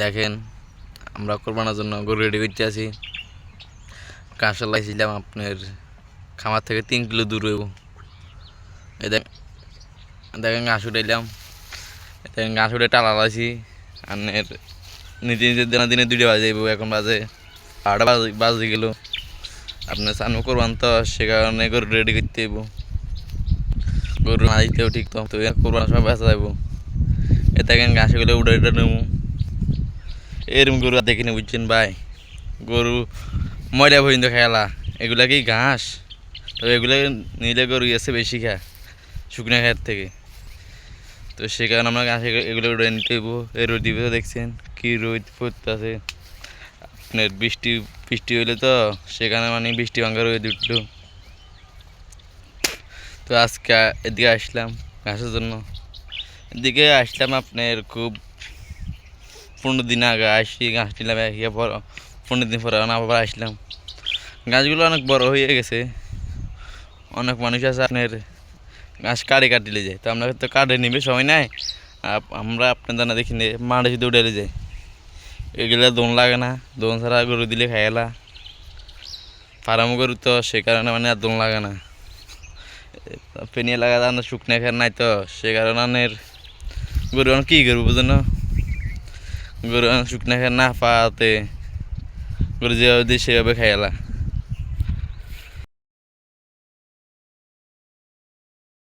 দেখেন আমরা কোরবানোর জন্য গরু রেডি করতে আছি। ঘাস লাইছিলাম আপনার খামার থেকে 3 কিলো দূরে। এই দেখেন ঘাস উঠাইলাম, দেখেন ঘাস উঠে টালা লাইছি। আপনার নিজে নিজের দিনে 2টা বাজে যাইব, এখন বাজে 8টা বাজে গেল। আপনার চানু করবান তো, সে কারণে গরু রেডি করতে হইব। গরু না দিতেও ঠিক তো কোরবানোর সময় বেঁচা যাইব। এ দেখেন ঘাসগুলো উঠে নেবো। এরম গরু আর দেখিনি বুঝছেন ভাই। গরু ময়লা পর্যন্ত খেলা, এগুলা কি ঘাস? তবে এগুলো নিলে গরু এসে বেশি খায় শুকনো খায়ের থেকে। তো সে কারণে আমরা ঘাস এগুলো উঠে নিতে হইব। এই রোদ দিবে দেখছেন কি রোদ পড়তেছে। আপনার বৃষ্টি হইলে তো সেখানে মানে বৃষ্টি ভাঙ্গা রোদ উঠলো। তো আজকে এদিকে আসলাম ঘাসের জন্য। এদিকে আসলাম আপনার খুব 15 দিন আগে আসি, ঘাস নিলাম। 15 দিন পরে আবার আসলাম। গাছগুলো অনেক বড় হয়ে গেছে। অনেক মানুষ আছে আপনার ঘাস কাটিলে যায়, তো আমরা তো কাটে নিবে সময় নাই। আমরা আপনার দানা দেখি মাঠে শুধু উঠে যায়। এগুলো দোন লাগে না, দোন ছাড়া গরু দিলে খাইলা। ফার্ম গরু তো সে কারণে মানে আর দোন লাগে না। পেনিয়ে লাগা যান শুকনো খের নাই তো সে কারণে গরু কি করবো বুঝেন না। গরু শুকনো খের না পাতে গরু যেভাবে দিয়ে সেভাবে খাইলা।